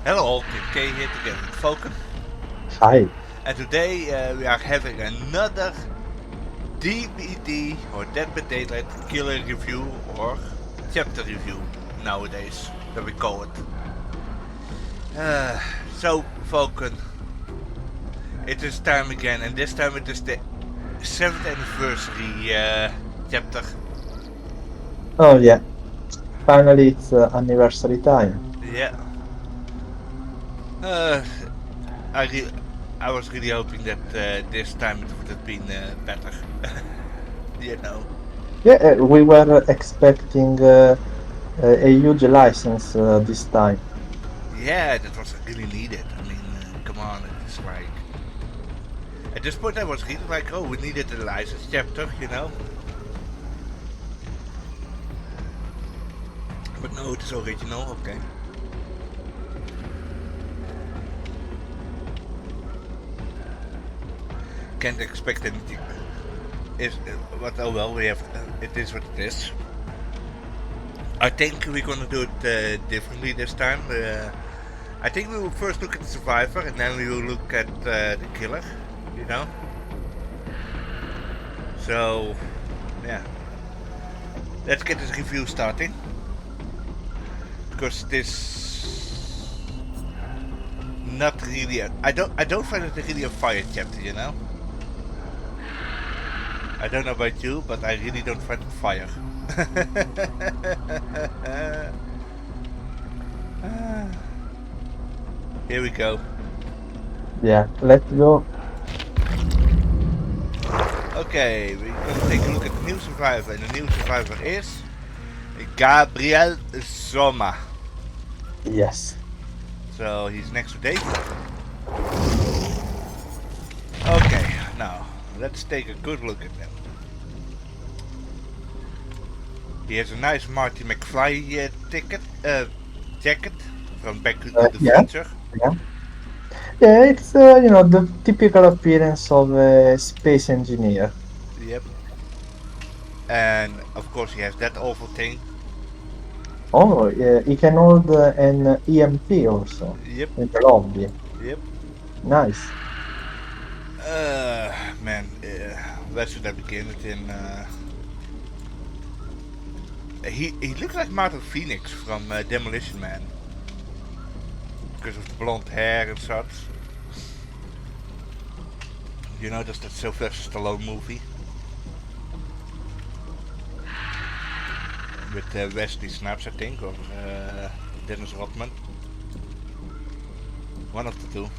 Hello, K.M.K here together with Falcon, Hi. and today we are having another DBD or Dead by Daylight killer review or chapter review nowadays that we call it. So Falcon, it is time again, and this time it is the 7th anniversary chapter. Oh yeah, finally it's anniversary time. Yeah. Uh, I re- I was really hoping that this time it would have been better. you know. Yeah, we were expecting a huge license this time. Yeah, that was really needed. I mean, come on, it's like at this point I was really like, oh, we needed a license chapter, you know. But no, it is original. Okay. Can't expect anything. Is but oh well, we have. It is what it is. I think we're gonna do it differently this time. I think we will first look at the survivor and then we will look at the killer. You know. So, yeah. Let's get this review starting. Because this not really I don't find it really a fire chapter, you know? I don't know about you, but I really don't find it fire. Here we go. Yeah, let's go. Okay, we're gonna take a look at the new survivor, and the new survivor is Gabriel Soma. Yes. So he's next to Dave. Okay, now let's take a good look at him. He has a nice Marty McFly jacket from Back to the Yeah, Future. yeah. Yeah, it's the typical appearance of a space engineer. Yep. And of course he has that awful thing. Oh, yeah, he can hold an EMP also Yep. in the lobby. Yep. Nice. Man, where should I begin with him? He looks like Martin Phoenix from Demolition Man because of the blonde hair and such. You know, that's that Sylvester Stallone movie with Wesley Snipes, I think, or Dennis Rodman. One of the two.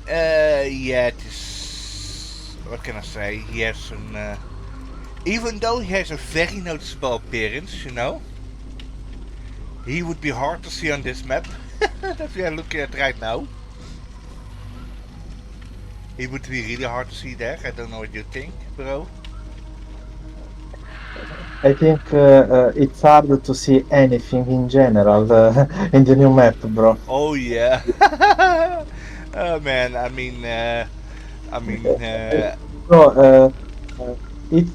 Yeah, it is. What can I say? He has an. Even though he has a very noticeable appearance, you know, he would be hard to see on this map that we are looking at right now. He would be really hard to see there. I don't know what you think, bro. I think it's hard to see anything in general in the new map, bro. Oh yeah. Oh man, I mean, No,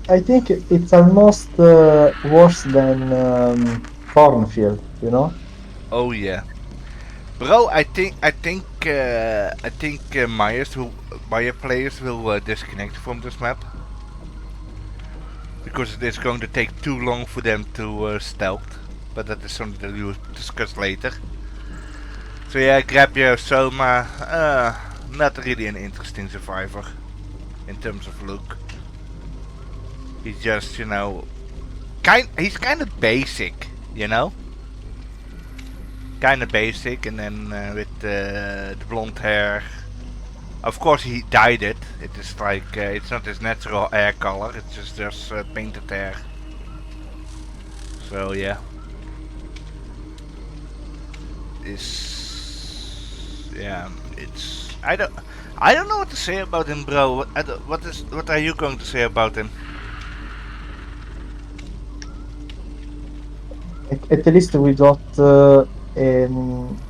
I think it's almost worse than cornfield, you know? oh yeah, bro. I think Maya players will disconnect from this map because it is going to take too long for them to stealth. But that is something that we will discuss later. So yeah, grab your Soma. Not really an interesting survivor in terms of look. He's just, you know, he's kind of basic, you know? Kind of basic, and then with the blonde hair. Of course, he dyed it. It is like, it's not his natural hair color, it's just painted hair. So, yeah. Yeah, I don't know what to say about him, bro. What are you going to say about him? At least we got a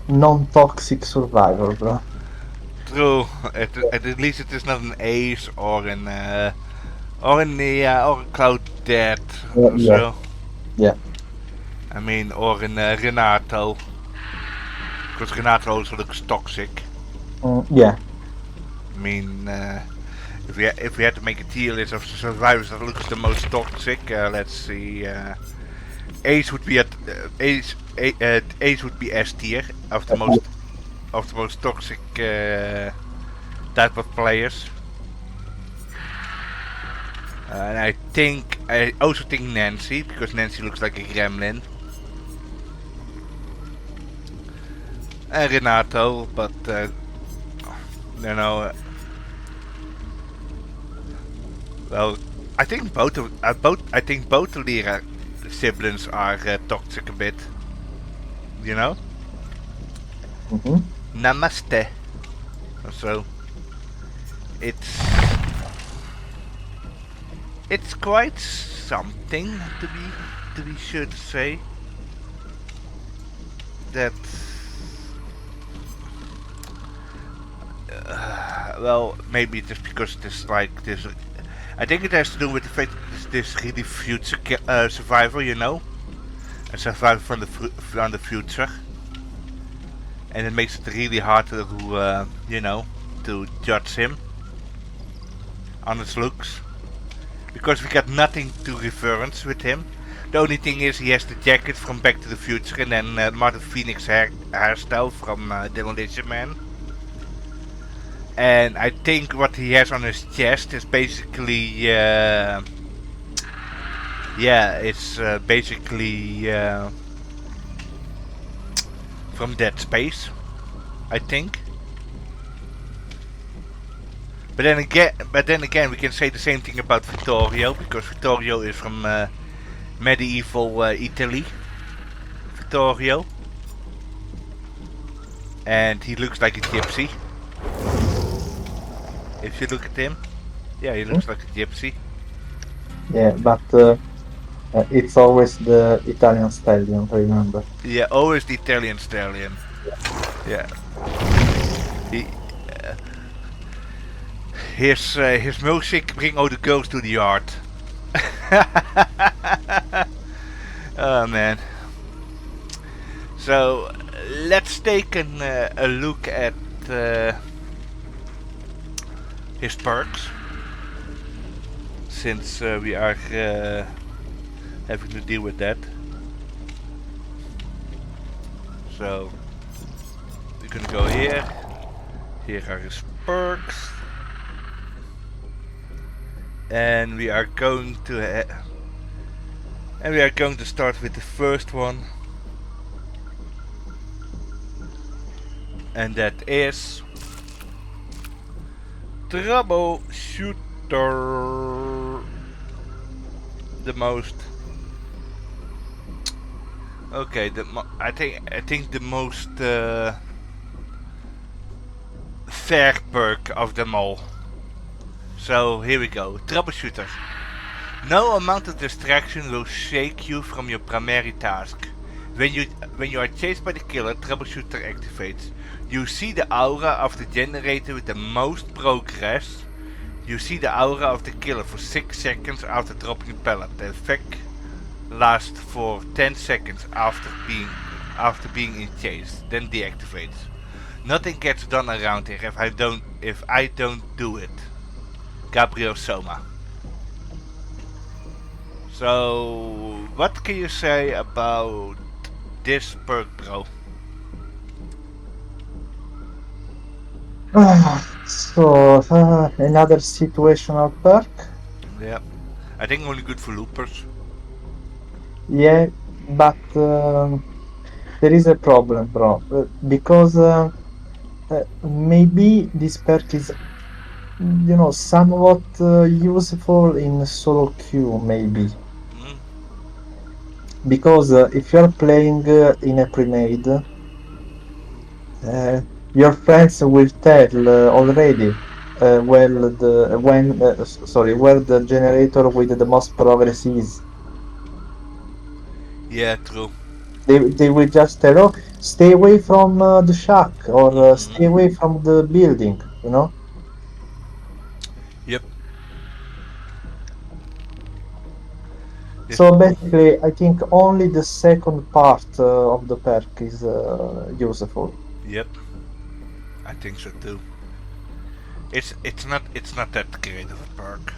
non-toxic survivor, bro. True. At least it is not an Ace or or a Cloud Dead or Yeah, so. yeah. I mean, or an Renato. because Renato also looks toxic. Yeah. I mean, if we had to make a tier list of survivors that looks the most toxic, let's see. Ace would be at Ace would be S tier of the most toxic type of players. And I also think Nancy, because Nancy looks like a gremlin. And Renato, but you know, well, I think both the Lira siblings are toxic a bit. You know, Mm-hmm. Namaste. So it's it's quite something to be sure to say that. Well, maybe just because this like this. I think it has to do with the fact that this really future survivor, you know, a survivor from the future, and it makes it really hard to you know, to judge him on his looks, because we got nothing to reference with him. The only thing is he has the jacket from Back to the Future and then Martin Phoenix hairstyle from Demolition Man. And I think what he has on his chest is basically, yeah, it's basically from Dead Space, I think. But then again, we can say the same thing about Vittorio, because Vittorio is from medieval Italy. Vittorio, and he looks like a gypsy. If you look at him, yeah, he looks like a gypsy. Yeah, but it's always the Italian stallion, remember? Yeah, always the Italian stallion. Yeah, he, his milkshake bring all the girls to the yard. Oh man. So let's take a look at his perks, since we are having to deal with that. So we're gonna go here. Here are his perks, and we are going to start with the first one, and that is Troubleshooter. The most. Okay, I think the most fair perk of them all. So here we go. Troubleshooter. No amount of distraction will shake you from your primary task. When you are chased by the killer, Troubleshooter activates. You see the aura of the generator with the most progress. You see the aura of the killer for 6 seconds after dropping a pallet. The effect lasts for 10 seconds after being in chase, then deactivates. Nothing gets done around here if I don't do it. Gabriel Soma. So, what can you say about this perk, bro? So, another situational perk? Yeah, I think only good for loopers. Yeah, but there is a problem, bro. Because maybe this perk is, somewhat useful in solo queue, maybe. Mm? Because if you're playing in a pre-made, your friends will tell already where the generator with the most progress is. Yeah, true. They will just tell, oh, stay away from the shack, or stay away from the building, Yep. Yes. So basically, I think only the second part of the perk is useful. Yep, I think so too. It's not that great of a perk.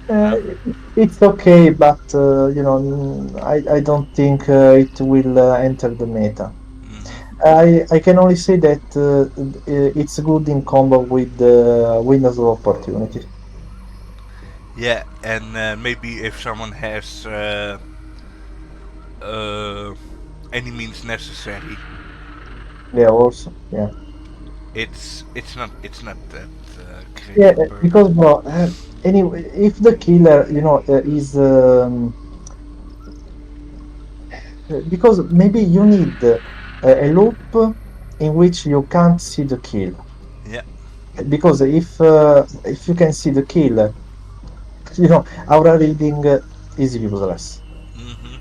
Uh, No. it's okay, but I don't think it will enter the meta. Hmm. I can only say that it's good in combo with Windows of Opportunity. Yeah, and maybe if someone has uh, any means necessary, Yeah, also. Yeah. it's not that great Yeah, of a perk. because bro, anyway, if the killer, is because maybe you need a loop in which you can't see the kill. Yeah. Because if you can see the kill, aura reading is useless. Hmm.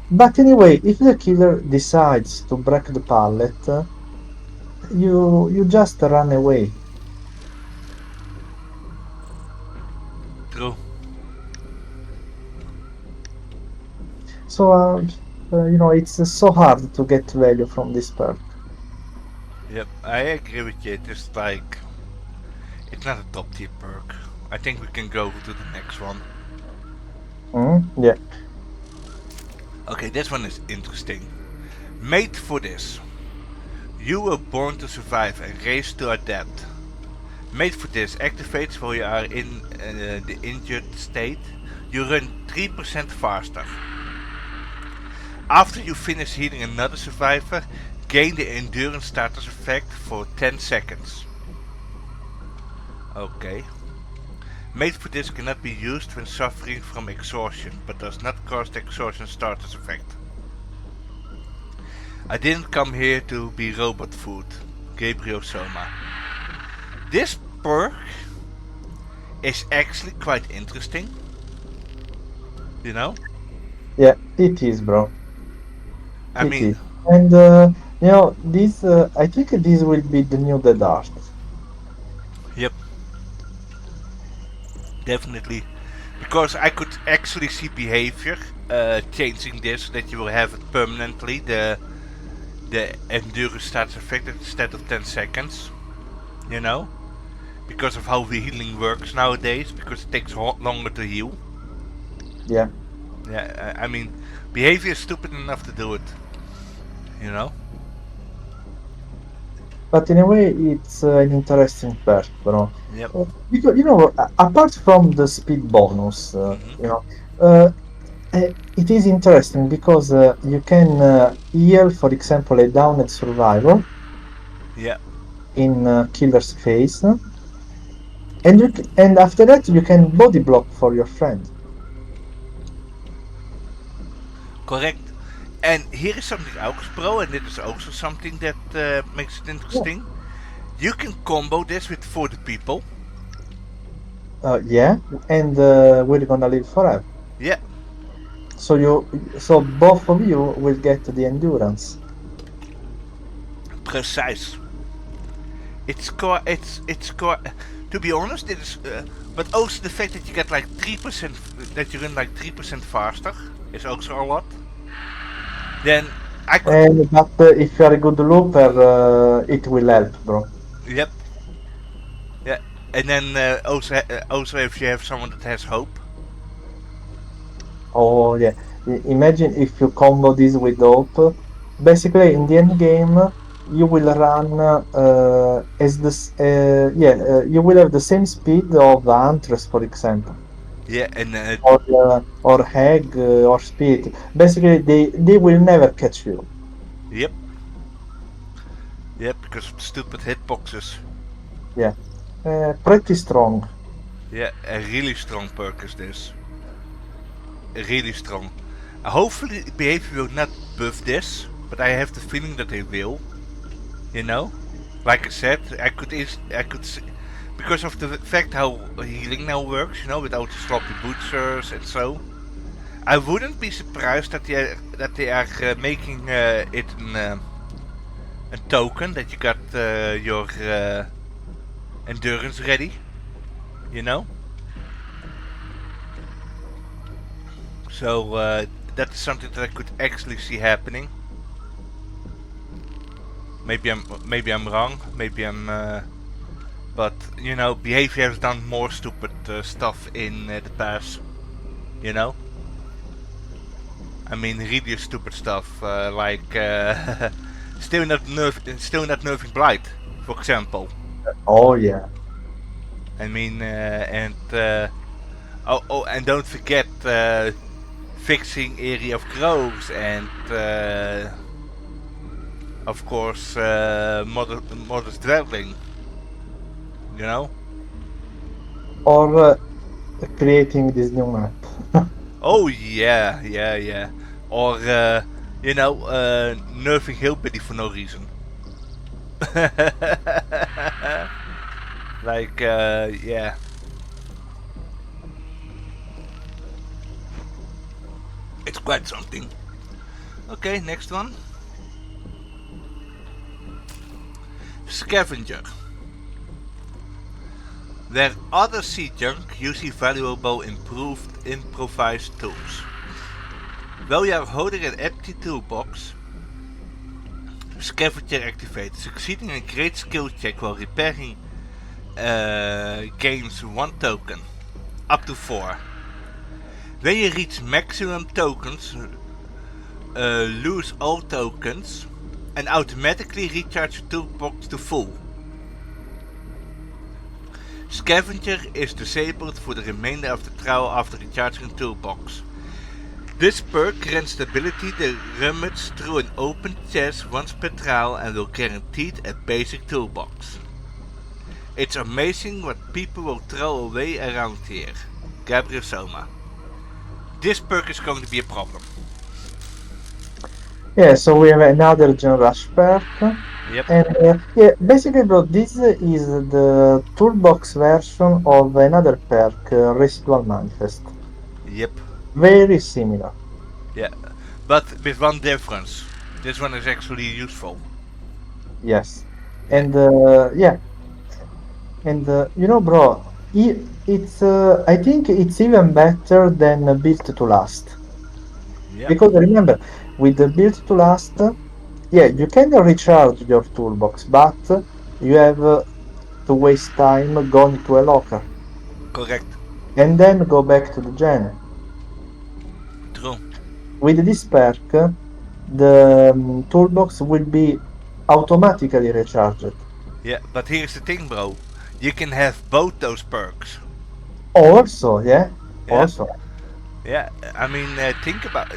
But anyway, if the killer decides to break the pallet, you just run away. True. So it's so hard to get value from this perk. Yep, I agree with you. It's like it's not a top tier perk. I think we can go to the next one. Yeah, Okay, this one is interesting. Made for this. You were born to survive and raised to adapt. Made for this activates while you are in the injured state. You run 3% faster. After you finish healing another survivor, gain the endurance status effect for 10 seconds. Okay. Made for this cannot be used when suffering from exhaustion, but does not cause the exhaustion status effect. I didn't come here to be robot food. Gabriel Soma. This perk is actually quite interesting, you know? yeah, it is, bro. I It mean, is. And this I think this will be the new Dead Art. yep, definitely. Because I could actually see behavior changing this so that you will have it permanently, the endurance status effect instead of 10 seconds, you know? Because of how the healing works nowadays, because it takes longer to heal. Yeah. Yeah, I mean, behavior is stupid enough to do it, you know? But in a way, it's an interesting perk, bro. Yep. Because apart from the speed bonus, Hmm. it is interesting because you can heal, for example, a downed survivor Yeah, in killer's phase, and and after that you can body block for your friend. correct. And here is something else, bro, and it is also something that makes it Yeah. interesting. You can combo this with 40 people. Yeah, and we're gonna live forever. Yeah, So both of you will get the endurance. precise. It's core. To be honest, it is. But also the fact that you get like 3%, that you run like 3% faster is also a lot. Then I could. And but if you are a good looper, it will help, bro. Yep. Yeah. And then also if you have someone that has hope. Oh yeah. Imagine if you combo this with hope. Basically, in the end game, you will run as this. You will have the same speed of Huntress, for example, Yeah, and or Hag or Spirit. Basically, they will never catch you. yep, yep, because of the stupid hitboxes. Yeah, pretty strong. Yeah, a really strong perk is this. Really strong. Hopefully, behavior will not buff this, but I have the feeling that they will. You know, like I said, I could see, because of the fact how healing now works. You know, without the sloppy butchers and so. I wouldn't be surprised that they are making it a token that you got your endurance ready. You know, so that is something that I could actually see happening. Maybe I'm wrong. Maybe I'm. But you know, behavior has done more stupid stuff in the past. You know, I mean, really stupid stuff like still not nerfing blight, for example. Oh yeah. I mean, and don't forget fixing area of crows and of course modest dwelling. You know. Or creating this new map. Oh yeah, yeah, yeah. Or you know, nerfing hillbilly for no reason. Like yeah. It's quite something. Okay, next one. Scavenger. Where others see junk, you see valuable improved improvised tools. While you are holding an empty toolbox, Scavenger activates, succeeding in a great skill check while repairing gains 1 token, up to 4. When you reach maximum tokens, lose all tokens and automatically recharge your toolbox to full. Scavenger is disabled for the remainder of the trial after recharging a toolbox. This perk grants the ability to rummage through an open chest once per trial and will guarantee a basic toolbox. It's amazing what people will throw away around here. Gabriel Soma. This perk is going to be a problem. Yeah, so we have another Gen Rush perk. Yep. And yeah, basically, bro, this is the toolbox version of another perk, Residual Manifest. Yep. Very similar. Yeah. But with one difference. This one is actually useful. Yes. Yeah. And yeah, and you know, bro, it's I think it's even better than Built to Last. Yep. Because remember, with the Built to Last, yeah, you can recharge your toolbox, but you have to waste time going to a locker Correct. and then go back to the gen. True. With this perk, the toolbox will be automatically recharged. Yeah, but here's the thing, bro. You can have both those perks. Also, yeah, Yeah. also. Yeah. I mean, think about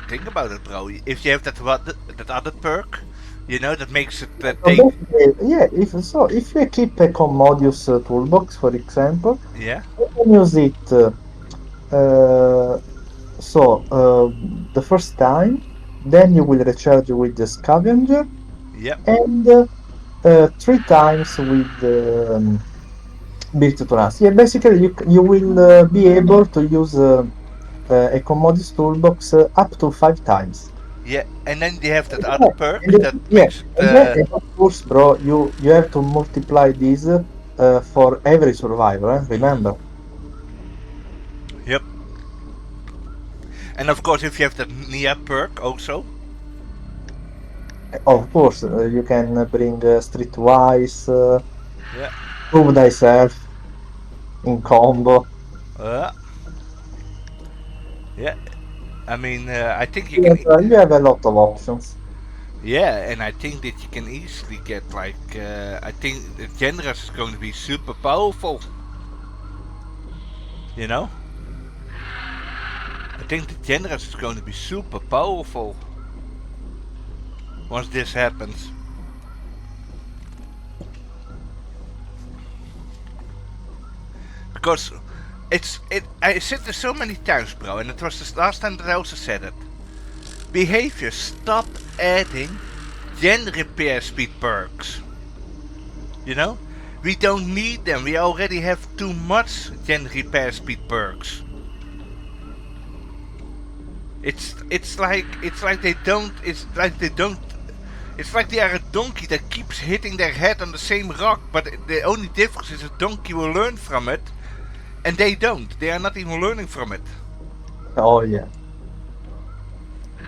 it, bro. If you have that other perk, you know, that makes it So take. basically, yeah, if you keep a Commodius toolbox, for example, Yeah. you can use it uh, the first time, then you will recharge with the scavenger, Yep. and 3 times with built to last. Yeah, basically you will be able to use a Commodious toolbox up to 5 times. Yeah. And then you have that other Yeah, perk and that yeah, makes it. and then and of course, bro, you have to multiply this for every survivor. Remember? Yep. And of course, if you have that Nia perk also. Of course, you can bring Streetwise, Yeah. prove thyself in combo. Uh, yeah. I mean, I think you can. You have a lot of options. Yeah, and I think that you can easily get like. I think the Generous is going to be super powerful. You know? I think the Generous is going to be super powerful. Once this happens. Because I said this so many times, bro, and it was the last time that I also said it. Behavior, stop adding gen repair speed perks. You know? We don't need them. We already have too much gen repair speed perks. It's like they don't it's like they are a donkey that keeps hitting their head on the same rock, but the only difference is a donkey will learn from it, and they don't. They are not even learning from it. Oh yeah,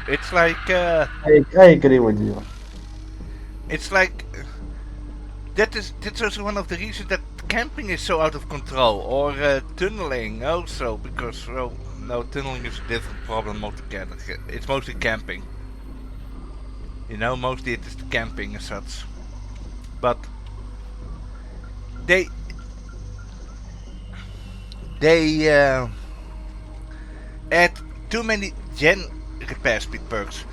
It's like I agree with you. it's like that's also one of the reasons that camping is so out of control, or tunneling also, because well, no, tunneling is a different problem altogether. It's mostly camping. You know, mostly it is the camping and such. But they add too many gen repair speed perks.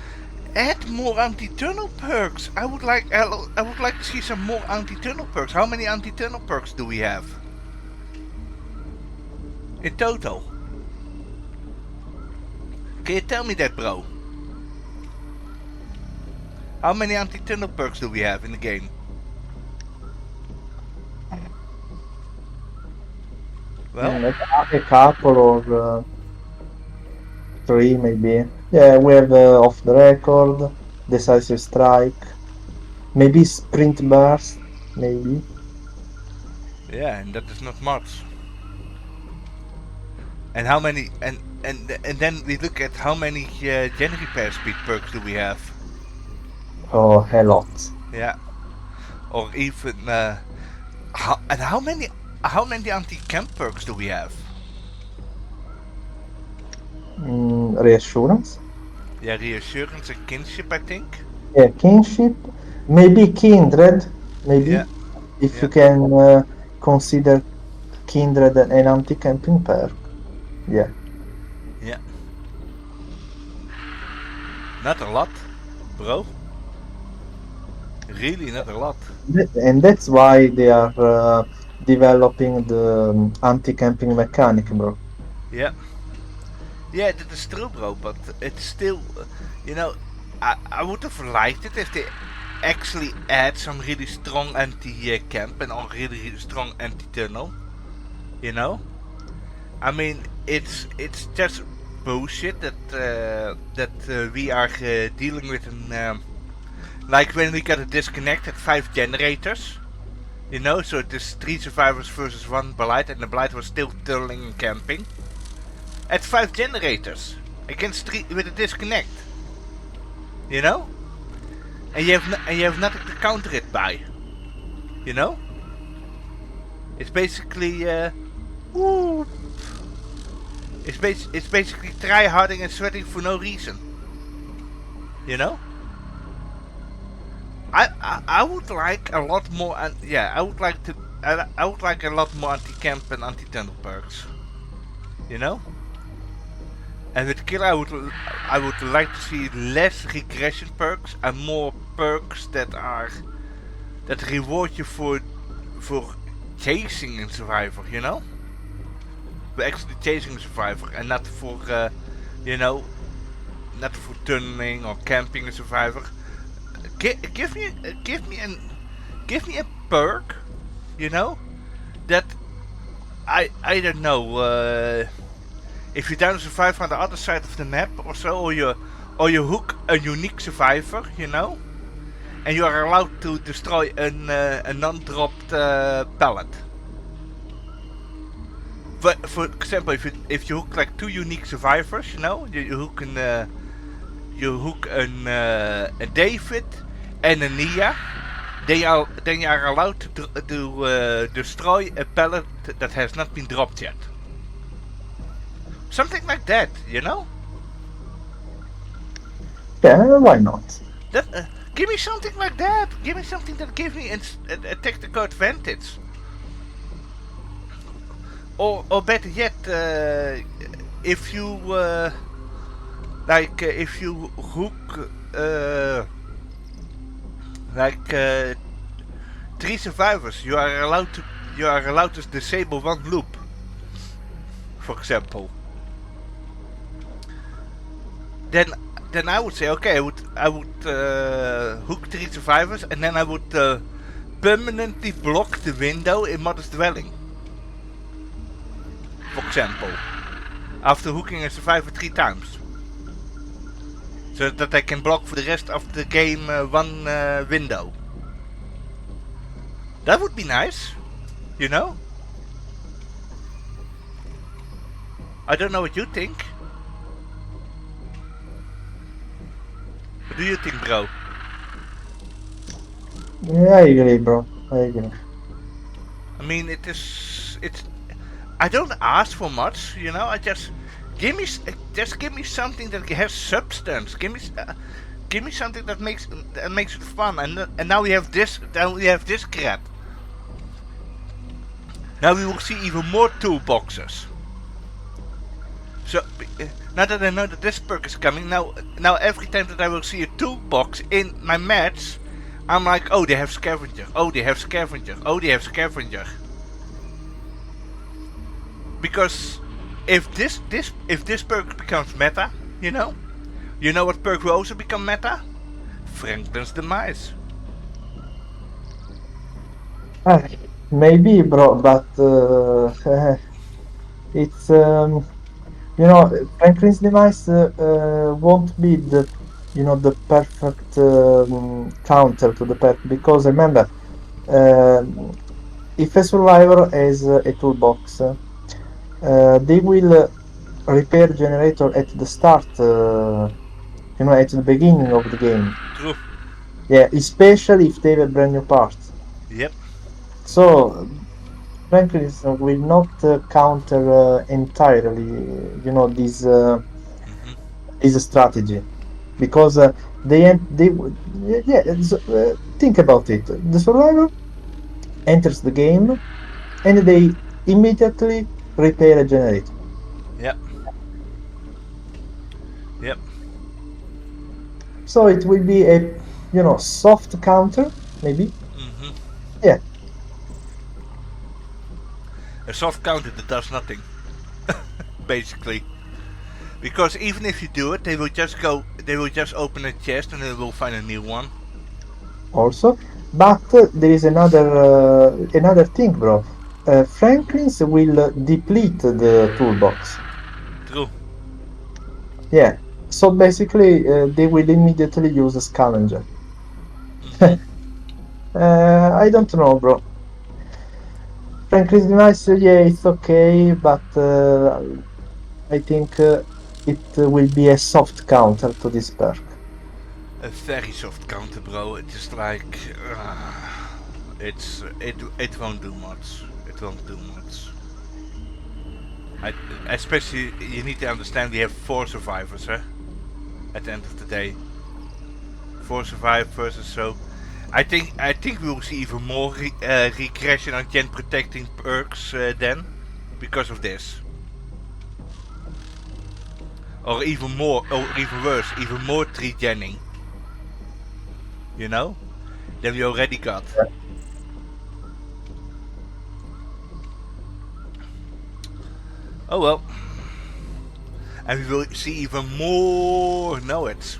Add more anti-tunnel perks. I would like to see some more anti-tunnel perks. How many anti-tunnel perks do we have in total? Can you tell me that, bro? How many anti-tunnel perks do we have in the game? Well, A couple or 3 maybe. Yeah, we have off the record, decisive strike, maybe sprint burst, maybe. yeah, and that is not much. And how many? And then we look at how many gen repair speed perks do we have? Oh, a lot. Yeah, or even how many anti-camp perks do we have? Reassurance. Yeah, reassurance and kinship, I think. Yeah, kinship, maybe kindred, maybe Yeah, if yeah, you can consider kindred an anti-camping perk. Yeah. yeah. Not a lot, bro. Really, not a lot. And that's why they are developing the anti-camping mechanic, bro. Yeah, yeah, that is true, bro. But it's still, you know, I would have liked it if they actually add some really strong anti-camp and really strong anti-tunnel. You know, I mean, it's just bullshit that we are dealing with an like when we got a disconnect at 5 generators. You know, so it is 3 survivors versus 1 blight, and the blight was still tunneling and camping. At 5 generators against 3 with a disconnect. You know, and you have nothing to counter it by. You know, it's basically woo. It's basically try harding and sweating for no reason. You know? I would like a lot more yeah, I would like a lot more anti-camp and anti-tunnel perks. You know? And with killer I would like to see less regression perks and more perks that reward you for chasing a survivor, you know? For actually chasing a survivor and not for you know, not for tunneling or camping a survivor. Give me a perk, you know, that I don't know. If you down a survivor on the other side of the map or so, or you hook a unique survivor, you know, and you are allowed to destroy a non-dropped pallet. But for example, if you hook like 2 unique survivors, you know, you hook a David and a Nia, then you are allowed to destroy a pallet that has not been dropped yet. Something like that, you know? Yeah, why not? That give me something like that. Give me something that gives me a tactical advantage. Or better yet, if you if you hook like 3 survivors, you are allowed to disable 1 loop, for example. Then I would say, okay, I would hook 3 survivors, and then I would permanently block the window in Mother's Dwelling, for example, after hooking a survivor 3 times. So that I can block for the rest of the game 1 window. That would be nice, you know? I don't know what you think. What do you think, bro? Yeah, I agree, bro. I agree. I mean, it's. I don't ask for much, you know. I just just give me something that has substance. Give me something that makes it fun. And now we have this. Now we have this crap. Now we will see even more toolboxes. So now that I know that this perk is coming, now every time that I will see a toolbox in my match, I'm like, oh, they have scavenger. Oh, they have scavenger. Oh, they have scavenger. Because if this perk becomes meta, you know what perk will also become meta? Franklin's Demise. Ah, maybe, bro, but it's Franklin's device won't be the perfect counter to the perk because remember, um if a survivor has a toolbox, they will repair generator at the start, at the beginning of the game. True. Yeah, especially if they have a brand new part. Yep. So Franklin's will not counter entirely, Hmm. this strategy because they would yeah think about it. The survivor enters the game and they immediately repair a generator. Yep. Yep. So it will be a soft counter maybe. Hmm. Yeah, A soft counter that does nothing, basically. Because even if you do it, they will just open a chest and they will find a new one. also, but there is another thing, bro. Franklin's will deplete the toolbox. True. Yeah. So basically, they will immediately use a scavenger. Hmm. I don't know, bro. Franklin's device, yeah, it's okay, but I think it will be a soft counter to this perk. A very soft counter, bro. It's just like it won't do much. It won't do much. I, especially you need to understand we have 4 survivors, huh? At the end of the day, 4 survivors, so I think we will see even more regression on gen protecting perks then, because of this, or even more, or even worse, even more tree genning. You know, than we already got. Oh well, and we will see even more know it.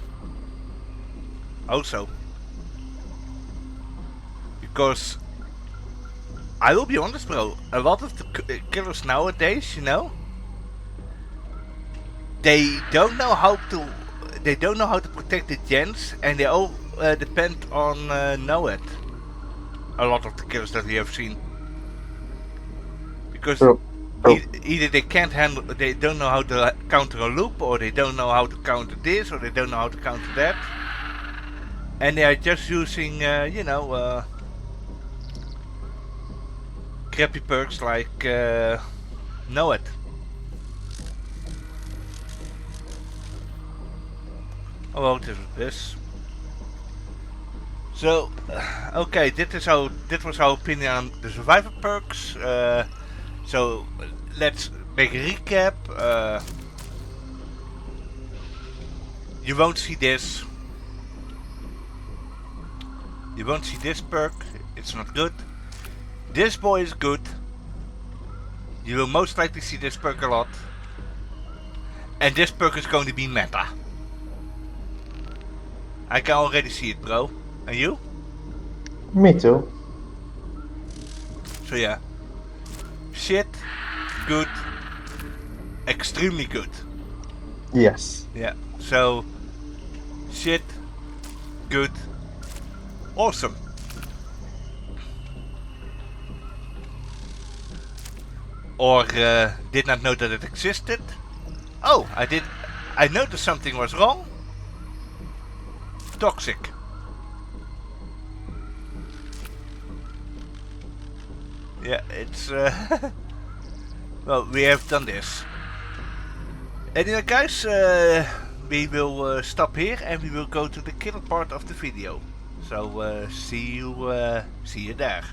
Also, because I will be honest, bro. A lot of the killers nowadays, they don't know how to. They don't know how to protect the gens, and they all depend on know it. A lot of the killers that we have seen, because True, true. either they can't handle, they don't know how to counter a loop, or they don't know how to counter this, or they don't know how to counter that, and they are just using, crappy perks like know it. Oh well, this is this. So, okay, dit was our opinion on the survivor perks. So, let's make a recap. You won't see this. You won't see this perk. It's not good. This boy is good. You will most likely see this perk a lot. And this perk is going to be meta. I can already see it, bro. And you? Me too. So yeah. Shit. Good. Extremely good. Yes. Yeah. So, shit. Good. Awesome. Or did not know that it existed. Oh, I did. I noticed something was wrong. Toxic. Yeah, it's well, we have done this. Anyway, guys, we will stop here and we will go to the killer part of the video. So see you there.